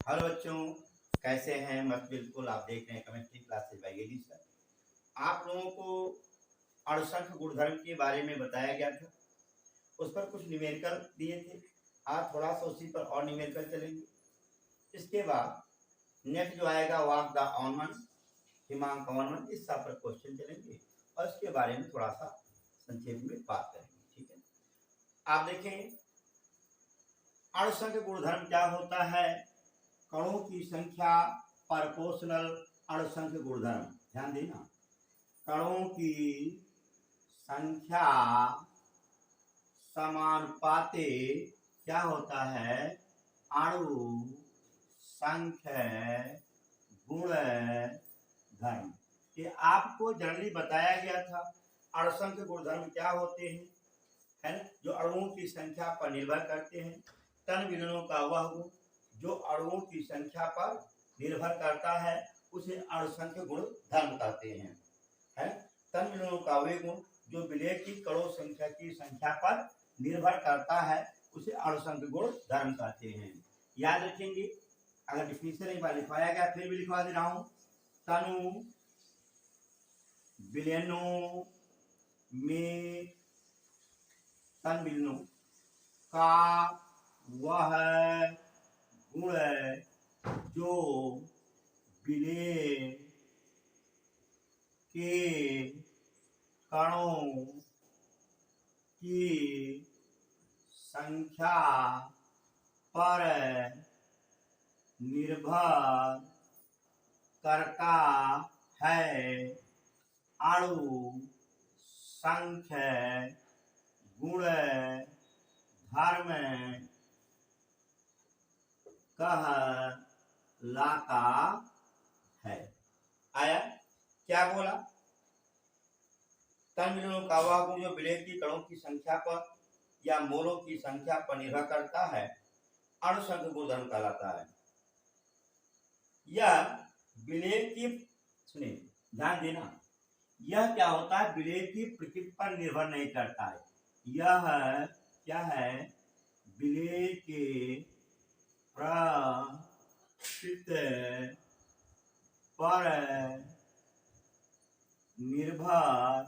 Hello बच्चों, कैसे हैं? मत बिल्कुल आप देख रहे हैं chemistry classes by AD sir. आप लोगों को अणुसंख्य गुणधर्म के बारे में बताया गया था। उस पर कुछ न्यूमेरिकल दिए थे। आज थोड़ा सा उसी पर और न्यूमेरिकल चलेंगे। इसके बाद नेक्स्ट जो आएगा वाक द ऑनमन हिमांक ऑनमन, इस सब पर क्वेश्चन चलेंगे और इसके बारे में थोड़ा सा संक्षेप में बात करेंगे। ठीक है, आप देखें अणुसंख्य गुणधर्म क्या होता है। कणों की संख्या प्रोपोर्शनल अणुसंख्य गुणधर्म। ध्यान देना, कणों की संख्या समानुपाते क्या होता है, अणु संख्य गुणधर्म। ये आपको जनरली बताया गया था। अणुसंख्य गुणधर्म क्या होते हैं, है ना, जो अणुओं की संख्या पर निर्भर करते हैं। तन विलयनों का वह गुण जो अणुओं की संख्या पर निर्भर करता है उसे अणुसंख्य गुण धर्म कहते हैं। है तन विलयनों का वे गुण जो विलय की कणों संख्या की संख्या पर निर्भर करता है उसे अणुसंख्य गुण धर्म कहते हैं। याद रखेंगे, अगर डिफिनीशन एक बार लिखवाया गया फिर भी लिखवा दे रहा हूं। तनु विलयनों में तन विलयनों का वह गुण जो विलय के कणों की संख्या पर निर्भर करता है, अणु संख्य गुण धर्म कहलाता है। आया क्या बोला? तन विलयनों का वह गुण जो विलय की कणों की संख्या पर या मोलों की संख्या पर निर्भर करता है अणुसंख्य गुणधर्म कहलाता है। यह विलय की, सुनिए ध्यान देना, यह क्या होता है, विलय की प्रकृति पर निर्भर नहीं करता है। यह क्या है, विलय के प्रकृति पर निर्भर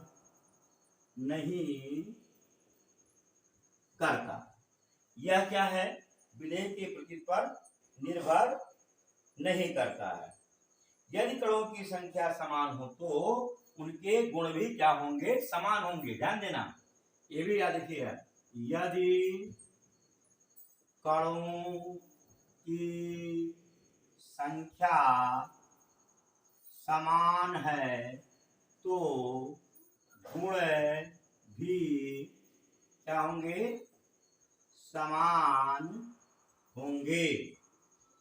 नहीं करता। यह क्या है, विलय के प्रकृति पर निर्भर नहीं करता है। यदि कणों की संख्या समान हो तो उनके गुण भी क्या होंगे, समान होंगे। ध्यान देना, ये भी याद रखिएगा। यदि कणों की संख्या समान है तो गुण भी क्या होंगे, समान होंगे।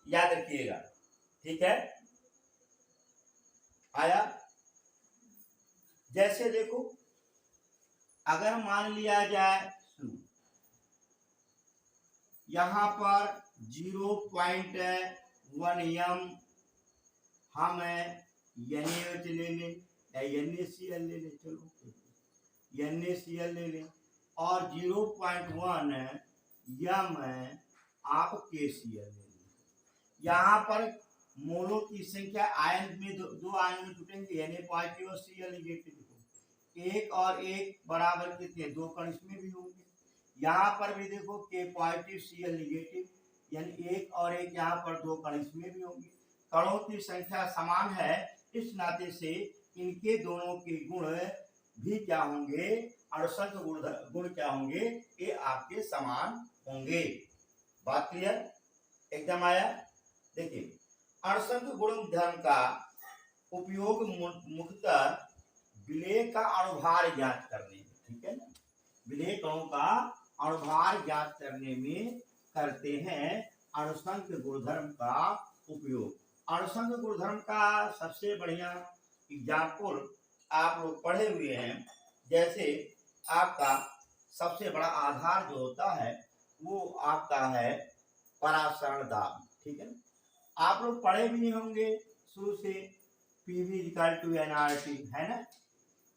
याद रखिएगा, ठीक है। आया? जैसे देखो, अगर मान लिया जाए यहां पर 0.1 m हम NaOH ले लें या NaCl ले लें, चलो NaCl ले लें, और 0.1 m आप KCl ले लें। यहाँ पर मोलों की संख्या आयन में दो आयन में जुटेंगे, Na पॉजिटिव और Cl नेगेटिव। एक और एक बराबर कितने, दो कण इसमें भी होंगे। यहाँ पर भी देखो K पॉजिटिव Cl नेगेटिव, यानी एक और एक यहाँ पर दो कण इसमें भी होंगे। कणों की संख्या समान है, इस नाते से इनके दोनों के गुण भी क्या होंगे, अणुसंख्य गुण क्या होंगे, ये आपके समान होंगे। बात क्लियर एकदम आया? देखिए, अणुसंख्य गुण धर्म का उपयोग मुख्यतः विलय का अणुभार ज्ञात करने में, ठीक है ना, विलय कणों का अणुभार ज्ञात करने में करते हैं अणुसंख्य गुणधर्म का उपयोग। अणुसंख्य गुणधर्म का सबसे बढ़िया एग्जाम्पल आप लोग पढ़े हुए हैं। जैसे आपका सबसे बड़ा आधार जो होता है वो आपका है परासरण दाब, ठीक है ना। आप लोग पढ़े भी नहीं होंगे शुरू से, PV = nRT, है ना।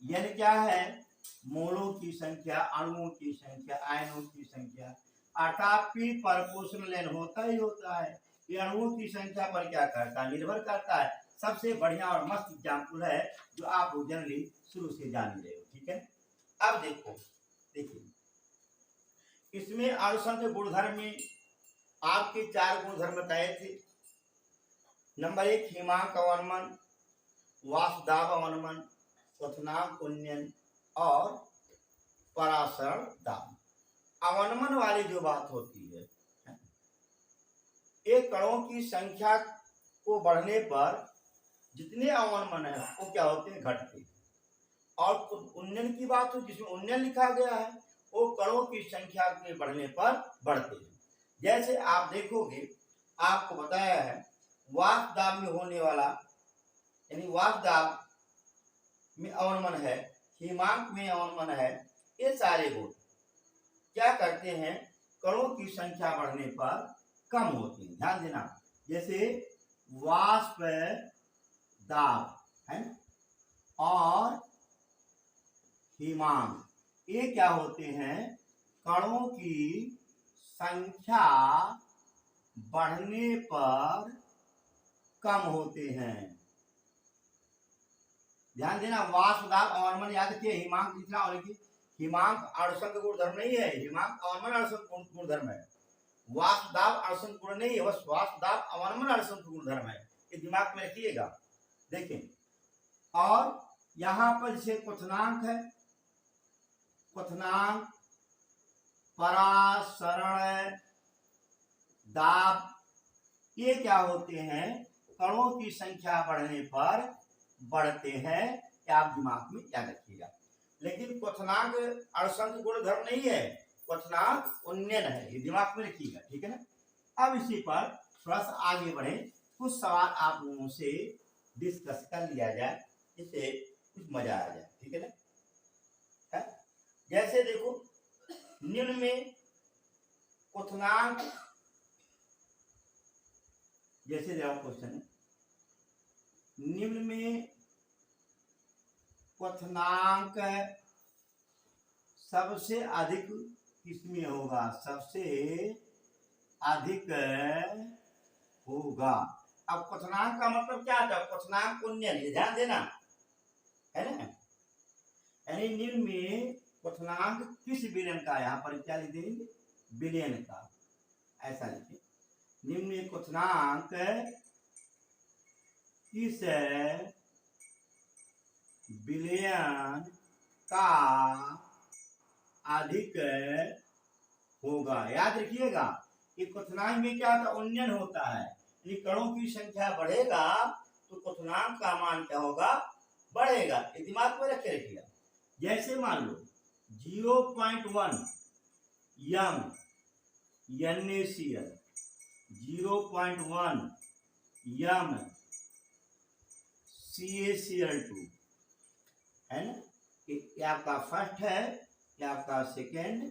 यानी क्या है, मोलों की संख्या, अणुओं की संख्या, आयनों की संख्या, अर्थात P प्रोपोर्शनल N होता ही होता है। ये अणुओं की संख्या पर क्या करता है, निर्भर करता है। सबसे बढ़िया और मस्त एग्जाम्पल है जो आप जनरली शुरू से जान रहे हो, ठीक है। अब देखिए इसमें अणुसंख्य गुणधर्म में आपके 4 गुणधर्म बताए थे। नंबर 1 हिमांक अवनमन, वाष्पदाब अवनमन, क्वथनांक उन्नयन और परासरण दाब। अवनमन वाली जो बात होती है, एक कणों की संख्या को बढ़ने पर जितने अवनमन है वो क्या होते हैं, घटते। और उन्नयन की बात हो, जिसमें उन्नयन लिखा गया है, वो कणों की संख्या के बढ़ने पर बढ़ते हैं। जैसे आप देखोगे, आपको बताया है वाष्पदाब में होने वाला, यानी वाष्पदाब में अवनमन है, हिमांक में अवनमन है, ये सारे गुण क्या करते हैं, कणों की संख्या बढ़ने पर कम होती है। ध्यान देना, जैसे वाष्प दाब है और हिमांक, ये क्या होते हैं, कणों की संख्या बढ़ने पर कम होते हैं। ध्यान देना, वाष्प दाब अवनमन याद रखिए, हिमांक लिखना। और हिमांक अणुसंख्य गुणधर्म नहीं है, हिमांक अवनमन अणुसंख्य गुणधर्म है। वाष्प दाब अणुसंख्य गुण नहीं है, बस वाष्प दाब अवनमन अणुसंख्य गुणधर्म है, ये दिमाग में रखिएगा। देखें, और यहां पर जैसे क्वथनांक है, क्वथनांक, परासरण दाब, ये क्या होते हैं, कणों की संख्या बढ़ने पर बढ़ते हैं, क्या आप दिमाग में याद रखिएगा। लेकिन क्वथनांक अणुसंख्य गुणधर्म नहीं है, क्वथनांक उन्नयन है, ये दिमाग में रखिएगा, ठीक है ना। अब इसी पर थोड़ा सा आगे बढ़े, कुछ सवाल आप लोगों से डिस्कस कर लिया जाए, इससे कुछ मजा आ जाए, ठीक है ना। जैसे देखो, निम्न में क्वथनांक, जैसे जवाब क्वेश्चन है, निम्न में क्वथनांक सबसे अधिक किसमें होगा, सबसे अधिक होगा। अब क्वथनांक का मतलब क्या था, क्वथनांक उन्नयन, ये ध्यान देना है ना। यानी निम्न में क्वथनांक किस विलयन का, यहाँ पर क्या लिख देंगे, विलयन का, ऐसा लिखे। निम्न में क्वथनांक किस विलयन का अधिक होगा। याद रखिएगा, ये क्वथनांक में क्या होता है, उन्नयन होता है, यानी कणों की संख्या बढ़ेगा तो क्वथनांक का मान क्या होगा, बढ़ेगा, ये दिमाग में रखिएगा। जैसे मान लो 0.1 यम NaCl, 0.1 यम CaCl2 है ना, ये आपका फर्स्ट है, ये आपका सेकेंड,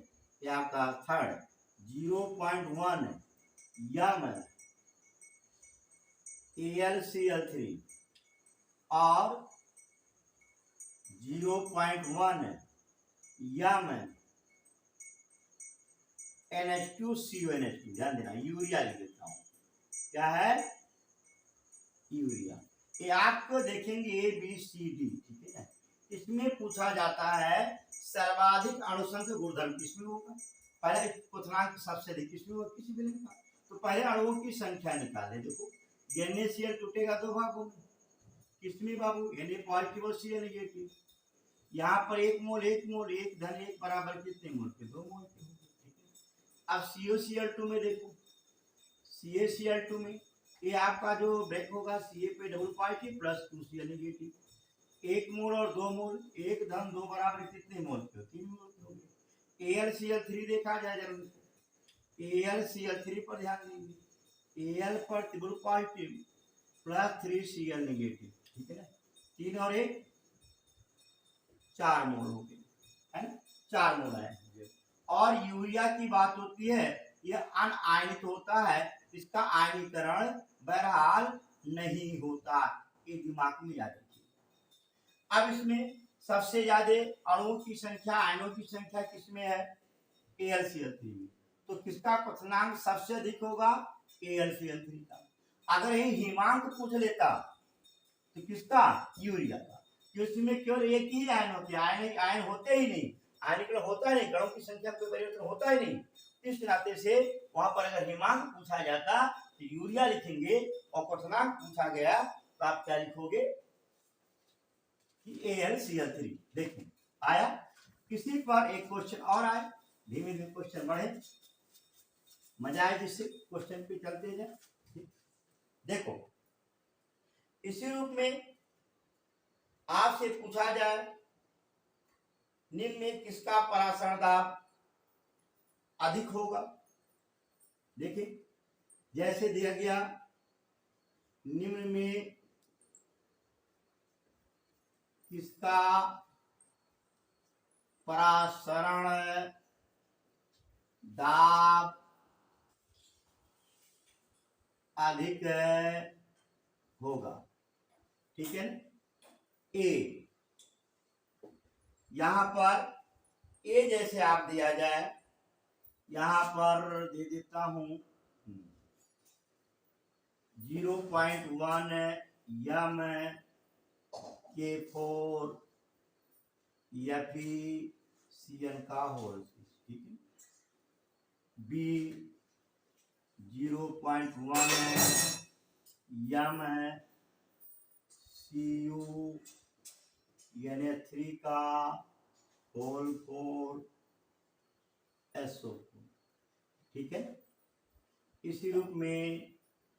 ये आपका थर्ड। 0.1 यम AlCl3 और 0.1 यम NH2CONH2। ध्यान देना, यूरिया लिख देता हूं, क्या है, यूरिया। ये आपको देखेंगे ABCD, ठीक है। इसमें पूछा जाता है सर्वाधिक अणुसंख्य गुणधर्म किसमें होगा, पहले क्वथनांक सबसे अधिक किसमें होगा, किसी विलयन का। तो पहले अणुओं की संख्या निकालें। देखो NaCl टूटेगा 2 भागों में, किसमें बाबू, Na पॉजिटिव और Cl नेगेटिव। यहाँ पर 1 मोल 1 मोल, 1 धन 1 बराबर कितने मोल के, 2 मोल के। अब COCl2 में देखो, CaCl2 में ये आपका जो ब्रेक होगा, Ca पे double positive plus 2Cl negative, 1 मोल और 2 मोल, 1 धन 2 बराबर कितने मोल के, 3 मोल के हो गए। AlCl3 देखा जाए जरूर से, AlCl3 पर ध्यान देंगे, Al पर triple positive plus 3Cl negative, ठीक है ना, 3 और 1 4 मोल हो गए, है ना, 4 मोल है। और यूरिया की बात होती है, यह अनआयनित होता है, इसका आयनीकरण बहरहाल नहीं होता, ये दिमाग में याद रखिए। अब इसमें सबसे ज्यादा अणुओं की संख्या, आयनों की संख्या किसमें है, AlCl3 में। तो किसका क्वथनांक सबसे अधिक होगा, AlCl3 का। अगर यही हिमांक पूछ लेता तो किसका, यूरिया का, कि उसमें केवल एक ही आयन होते हैं, आयन होते ही नहीं, आयनीकरण होता नहीं, कणों की संख्या में कोई परिवर्तन होता ही नहीं। इस नाते से वहां पर अगर हिमांक पूछा जाता तो यूरिया लिखेंगे, और क्वथनांक पूछा गया तो आप क्या लिखोगे कि AlCl3। देखिए आया। किसी पर एक क्वेश्चन और आए, धीमे धीमे क्वेश्चन बढ़े, मजा आए जिससे क्वेश्चन पे चलते जाए। देखो इसी रूप में आपसे पूछा जाए निम्न में किसका परासरण दाब अधिक होगा। देखिए जैसे दिया गया निम्न में किसका परासरण दाब अधिक होगा, ठीक है। ए, यहां पर ए जैसे आप दिया जाए, यहां पर दे देता हूं 0.1 यम के 4 FeCl का होल, ठीक है। बी 0.1 यम CuNA3 का होल 4 SO4, ठीक है। इसी रूप में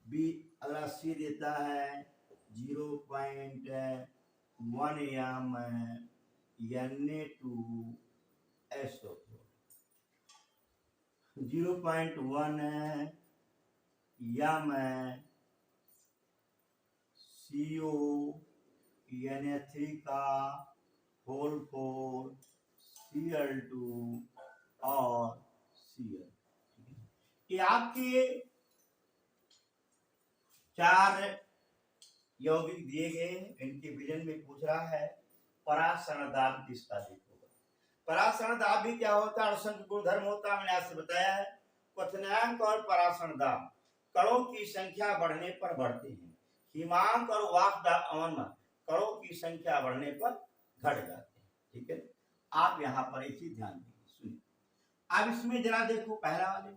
बी अगला सी देता है 0.1 यम Na2SO4, 0.1 यम CuNA3 का होल 4 Cl2 और Cl। ये आपके 4 यौगिक दिए गए, इनके विलयन में पूछ रहा है परासरण दाब किसका अधिक होगा। परासरण दाब भी क्या होता है, अणुसंख्यक गुणधर्म होता है, मैंने आपसे बताया है। क्वथनांक और परासरण दाब कणों की संख्या बढ़ने पर बढ़ते हैं, हिमांक और वाष्प दाब अवनमन कणों की संख्या बढ़ने पर घट जाते हैं, ठीक है। आप यहाँ पर एक चीज ध्यान दीजिए, सुनिए। अब इसमें जरा देखो पहला वाले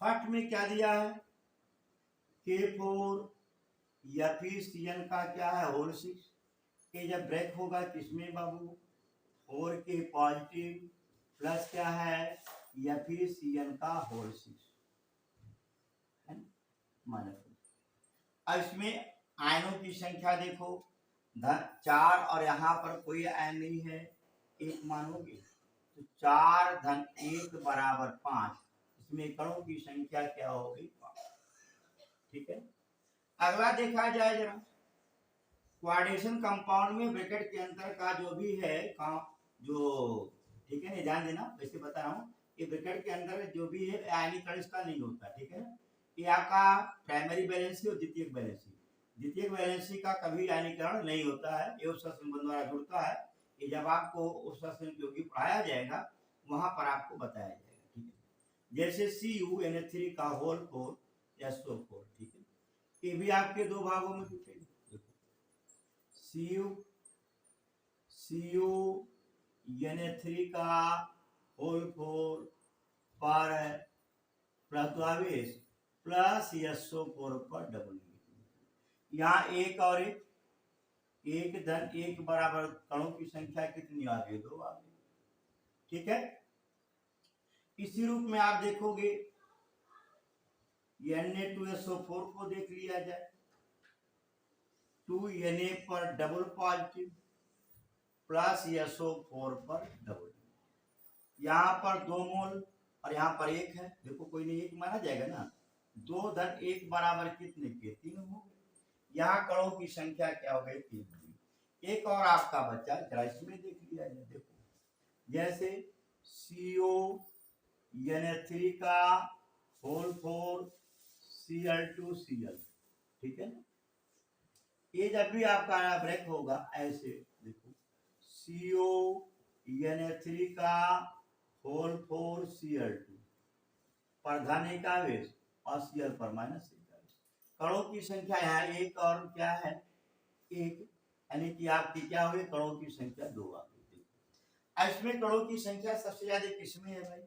फर्स्ट में क्या दिया है, K4 FeCl का क्या है होल 6। के जब ब्रेक होगा किसमें बाबू, 4 के पॉजिटिव प्लस क्या है FeCl का होल 6 माइनस। अब इसमें आयनों की संख्या देखो 4, और यहाँ पर कोई आयन नहीं है, 1 मानोगे तो 4 धन 1 बराबर 5, इसमें कणों की संख्या क्या होगी 5, ठीक है। अगला देखा जाए जरा कोऑर्डिनेशन कंपाउंड में ब्रैकेट के अंदर का जो भी है जो, ठीक है, ध्यान देना, वैसे बता रहा हूँ कि ब्रैकेट के अंदर जो भी है आयनीकरण इसका नहीं होता, ठीक है। ये आपका प्राइमरी वैलेंसी और द्वितीयक वैलेंसी, द्वितीयक वैलेंसी का कभी आयनीकरण नहीं होता है, ये उसका संबंध द्वारा जुड़ता है। ये जब आपको उसका यौगिक पढ़ाया जाएगा वहां पर आपको बताया जाएगा, ठीक है। जैसे CuNA3 का होल 4 SO4, ठीक है। ये भी आपके 2 भागों में टूटेगा, CuNA3 का होल 4 पर प्लस आवेश प्लस SO4 पर डबल, यहाँ 1 और 1 धन 1 बराबर कणों की संख्या कितनी आ गई, 2 आ गई, ठीक है। इसी रूप में आप देखोगे Na2SO4 को देख लिया जाए, 2 Na पर डबल पॉजिटिव प्लस SO4 पर डबल, यहाँ पर 2 मोल और यहाँ पर 1 है, देखो कोई नहीं 1 माना जाएगा ना, 2 धन 1 बराबर कितने के 3 हो गए, यहाँ कणों की संख्या क्या हो गई 3। एक और आपका बच्चा जरा इसमें देख लिया जाए, देखो जैसे CuNA3 का होल 4 Cl2Cl, ठीक है। ये जब भी आपका ब्रेक होगा ऐसे देखो CuNA3 का होल 4 Cl2 पर धन 1 आवेश और Cl पर माइनस 41। कणों की संख्या यहाँ एक और क्या है, एक, यानी कि आपकी क्या हुई, कणों की संख्या 2 आ गई। इसमें कणों की संख्या सबसे ज्यादा किसमें है भाई,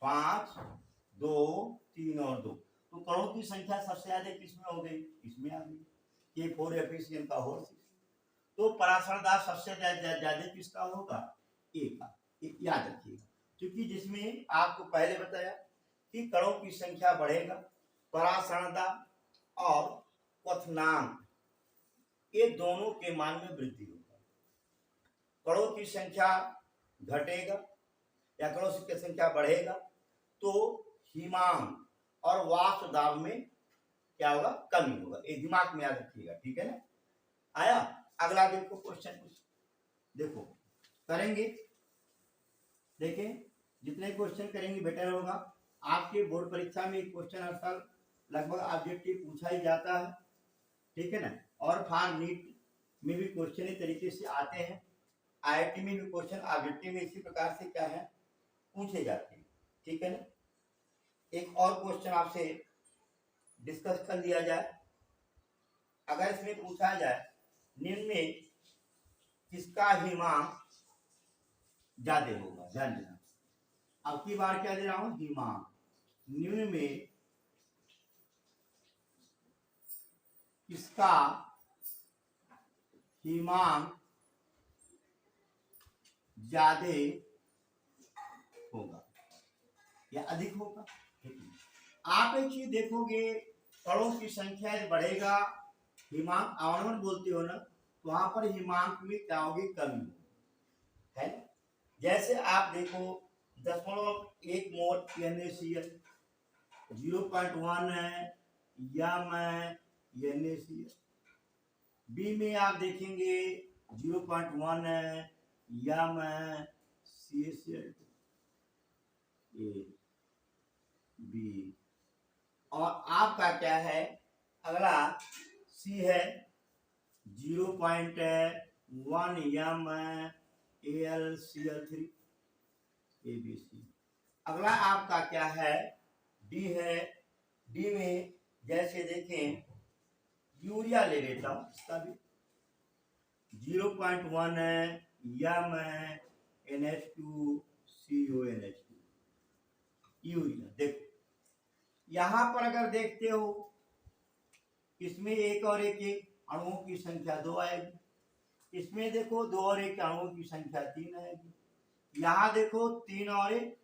5, 2, 3 और 2। तो कणों की संख्या सबसे ज्यादा किसमें हो गई, इसमें आ गई, ये 4 एफिशिएंट का होल 6। तो पराशर दाब सबसे ज्यादा किसका होगा, ए का, याद रखिएगा। क्योंकि जिसमें आपको पहले बताया कि कणों की संख्या बढ़ेगा, पराशर दाब और क्वथनांक ये दोनों के मान में वृद्धि होगा। कणों की संख्या घटेगा या कणों की संख्या बढ़ेगा तो हिमांक और वाष्प दाब में क्या होगा, कमी होगा। ये दिमाग में याद रखिएगा, ठीक है ना। आया, अगला देखो क्वेश्चन, देखो करेंगे, देखें जितने क्वेश्चन करेंगे बेटर होगा। आपके बोर्ड परीक्षा में क्वेश्चन हर साल लगभग ऑब्जेक्टिव पूछा ही जाता है, ठीक है ना। और फार नीट में भी क्वेश्चन इस तरीके से आते हैं, IIT में भी क्वेश्चन ऑब्जेक्टिव में इसी प्रकार से क्या है पूछे जाते हैं, ठीक है ना। एक और क्वेश्चन आपसे डिस्कस कर लिया जाए। अगर इसमें पूछा जाए निम्न में किसका हिमांक ज्यादा होगा, ध्यान देना। अब की बार क्या दे रहा हूं, हिमांक, निम्न में किसका हिमांक ज्यादा होगा या अधिक होगा। आप एक चीज देखोगे, कणों की संख्या बढ़ेगा, हिमांक आवर्धन बोलते हो ना, तो वहां पर हिमांक में क्या होगी, कमी है। जैसे आप देखो 0.1 मोल NaCl 0.1 है यम NaCl। बी में आप देखेंगे 0.1 है यम CaCl2 ए बी। और आपका क्या है, अगला सी है 0.1 यम AlCl3 ABC। अगला आपका क्या है, डी है। डी में जैसे देखें यूरिया ले लेता हूं, इसका भी 0.1 यम NH2CONH2 यूरिया। देखो यहां पर अगर देखते हो इसमें एक और एक अणुओं की संख्या 2 आएगी, इसमें देखो 2 और 1 अणुओं की संख्या 3 आएगी, यहाँ देखो 3 और 1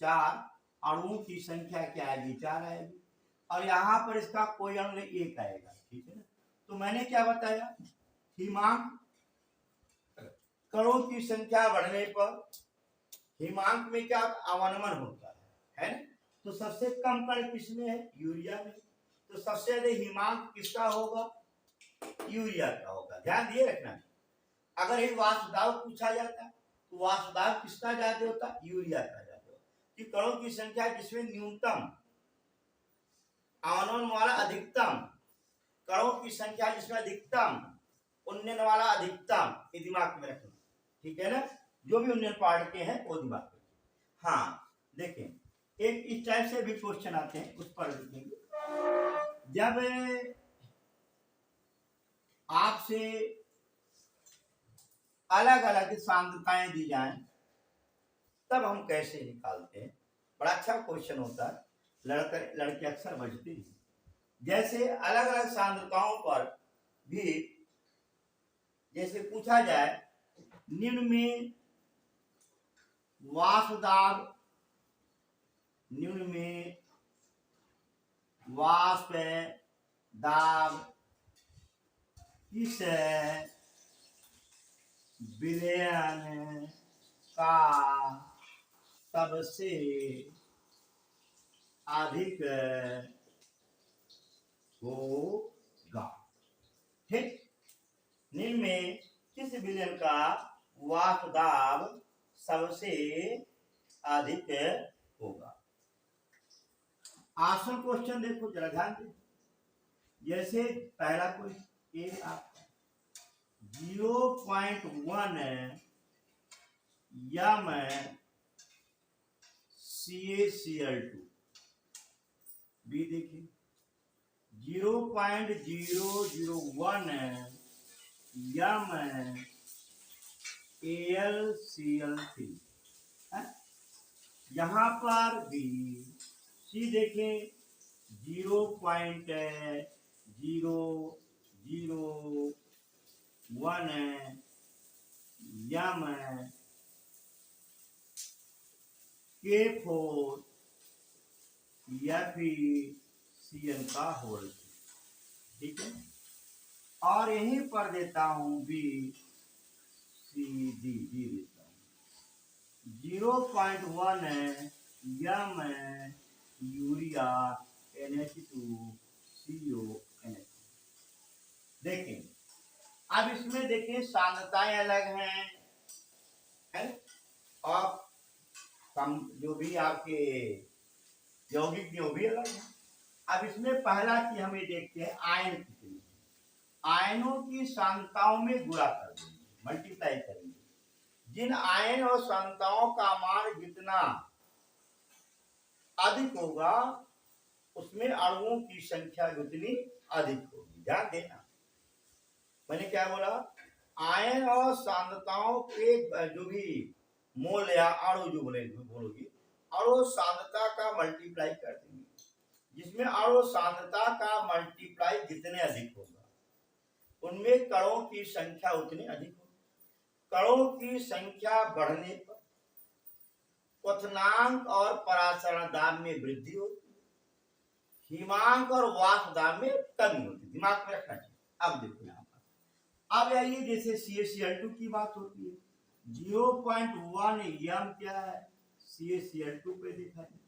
4 अणुओं की संख्या क्या आएगी, 4 आएगी, और यहाँ पर इसका कोई अणु 1 आएगा, ठीक है ना। तो मैंने क्या बताया, हिमांक कणों की संख्या बढ़ने पर हिमांक में क्या अवनमन होता है ना। तो सबसे कम कण किसमें है, यूरिया में। तो सबसे ज्यादा हिमांक किसका होगा, यूरिया का होगा। ध्यान दिए रखना, अगर ये वाष्प दाब पूछा जाता तो वाष्प दाब किसका ज्यादा होता, यूरिया का ज्यादा होता। कि कणों की संख्या जिसमें न्यूनतम आनयन वाला अधिकतम, कणों की संख्या जिसमें अधिकतम उन्नयन वाला अधिकतम, ये दिमाग में रखना, ठीक है ना। जो भी उन्नयन पार्ट के हैं वो दिमाग में। हाँ देखें, एक इस टाइप से भी क्वेश्चन आते हैं, उस पर लिखेंगे। जब आपसे अलग अलग सांद्रताएं दी जाएं तब हम कैसे निकालते हैं, बड़ा अच्छा क्वेश्चन होता है, लड़के अक्सर बचते हैं। जैसे अलग अलग सांद्रताओं पर भी जैसे पूछा जाए निम्न में वाष्प दाब, निम्न में वाष्प दाब किस विलयन का सबसे अधिक होगा, ठीक। निम्न में किस विलयन का वाष्प दाब सबसे अधिक होगा। आसन क्वेश्चन देखो जरा ध्यान दे। जैसे पहला क्वेश्चन ये आपका 0.1 यम CaCl2 बी देखिए 0.001 यम AlCl3 है। यहाँ पर भी सी देखें 0.001 यम K4Cl का होल, ठीक है। और यहीं पर देता हूं बी सी डी देता हूं 0.1 यम यूरिया NH2CONH। देखें अब इसमें देखें सांद्रताएं अलग हैं, है? और जो भी आपके यौगिक जो भी अलग है। अब इसमें पहला चीज हम ये देखते हैं आयन कितने, आयनों की सांद्रताओं में गुणा कर देंगे, मल्टीप्लाई करेंगे। जिन आयन और सांद्रताओं का मान जितना अधिक होगा उसमें अणुओं की संख्या जितनी अधिक होगी। ध्यान देना मैंने क्या बोला, आयन और सांद्रताओं के जो भी मोल या अणु जो बोलोगी अणु सांद्रता का मल्टीप्लाई कर देंगे, जिसमें अणु सांद्रता का मल्टीप्लाई जितने अधिक होगा उनमें कणों की संख्या उतनी अधिक होगी। कणों की संख्या बढ़ने पर क्वथनांक और परासरण दाब में वृद्धि होती है, हिमांक और वाष्प दाब में कमी होती है। दिमाग में रखना चाहिए। अब देखो यहाँ पर, अब आइए जैसे CaCl2 की बात होती है 0.1 यम क्या है CaCl2 पे देखा है,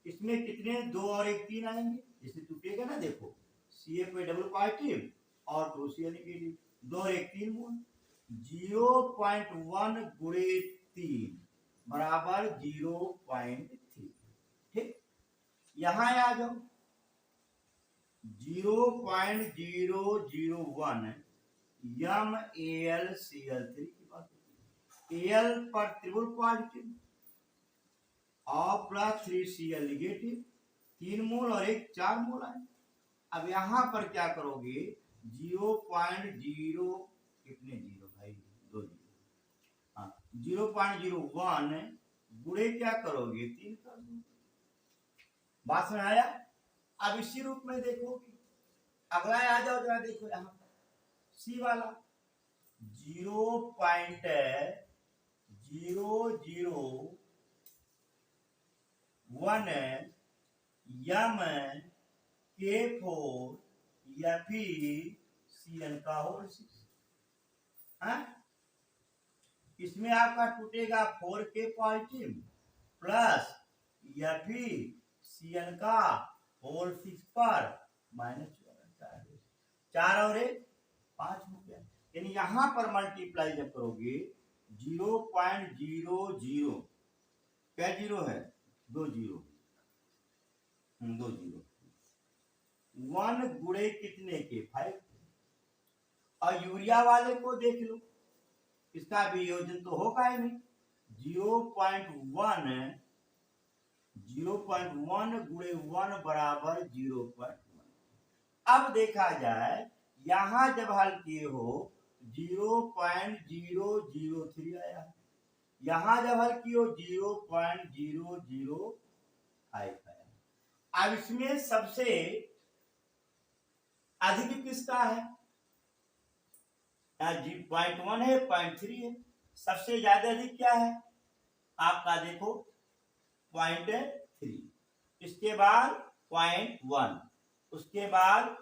इसमें कितने 2 और 1 3 आएंगे, जैसे टूटेगा ना देखो Ca पे डबल पॉजिटिव और 2Cl नेगेटिव, 2 और 1 3 मोल 0.1 गुणे 3 बराबर 0.3। ठीक, यहां आ जाओ 0.001 यम AlCl3 की बात होती है। Al पर ट्रिपल पॉजिटिव और प्लस 3Cl नेगेटिव, 3 मोल और 1 4 मोल आए। अब यहां पर क्या करोगे 0.0 कितने जीरो भाई 2 जीरो, हाँ 0.01 गुणे क्या करोगे 3 कर दो। बात समझ आया। अब इसी रूप में देखोगे अगला आ जाओ जरा देखो यहाँ पर सी वाला 0.001 यम K4Cl का होल 6। इसमें आपका टूटेगा 4K पॉजिटिव प्लस Cl का होल 6 पर माइनस 4 और 1 5 हो गया। यानी यहां पर मल्टीप्लाई जब करोगे 0.00 क्या जीरो है 2 जीरो 2 जीरो 1 गुणे कितने के 5। और यूरिया वाले को देख लो इसका वियोजन तो होगा ही नहीं 0.1 गुणे 1 बराबर 0.1। अब देखा जाए यहां जब हल किए हो 0.003 आया, यहां जब हल किए हो 0.005 आया। अब इसमें सबसे अधिक किसका है 0.1 है 0.3 है, सबसे ज्यादा अधिक क्या है आपका देखो 0.3, इसके बाद 0.1, उसके बाद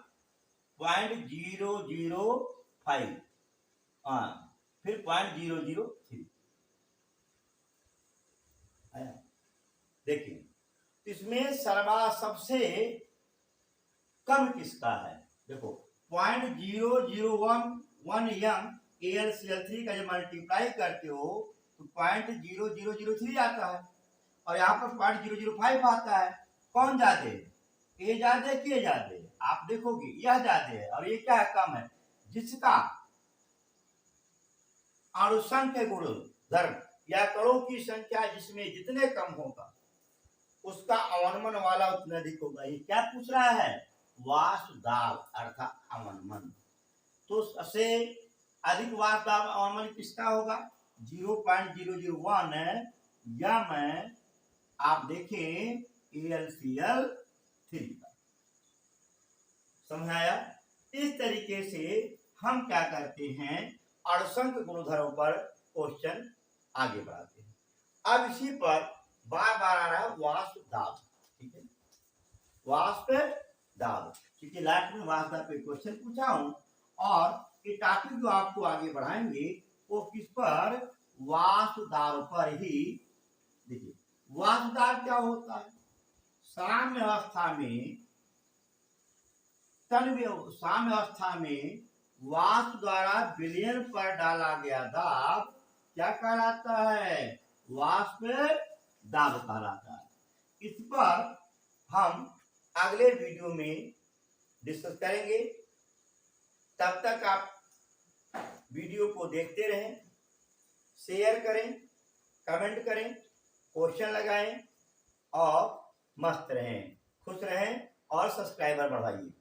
0.005, फिर 0.003 आया। देखिए इसमें सबसे कम किसका है देखो 0.001 यम AlCl3 का जब मल्टीप्लाई करते हो तो 0.0003 आता है और यहाँ पर 0.005 आता है। कौन ज्यादा है ए ज्यादा कि ए ज्यादा है, आप देखोगे यह ज्यादा है और ये क्या है कम है। जिसका अणुसंख्य गुण धर्म या कणों की संख्या जिसमें जितने कम होगा उसका अवनमन वाला उतना अधिक होगा। ये क्या पूछ रहा है? वाष्प दाब अर्थात अवनमन। तो सबसे अधिक वाष्प दाब अवनमन किसका होगा? 0.001 या मैं आप देखें AlCl3 का। समझ आया? इस तरीके से हम क्या करते हैं, अणुसंख्य गुणधर्मों पर क्वेश्चन आगे बढ़ाते हैं। अब इसी पर बार बार आ रहा है वाष्प दाब। ठीक है, वाष्प दाब, क्योंकि लास्ट में वाष्प दाब पे क्वेश्चन पूछा हूं और ये टॉपिक जो आपको आगे बढ़ाएंगे वो किस पर? वाष्प दाब पर ही। देखिए वाष्प दाब क्या होता है? साम्य अवस्था में साम्य अवस्था में वाष्प द्वारा विलयन पर डाला गया दाब क्या कहलाता है? वाष्प दाब कहलाता है। इस पर हम अगले वीडियो में डिस्कस करेंगे। तब तक आप वीडियो को देखते रहें, शेयर करें, कमेंट करें, क्वेश्चन लगाएं और मस्त रहें, खुश रहें और सब्सक्राइबर बढ़ाइए।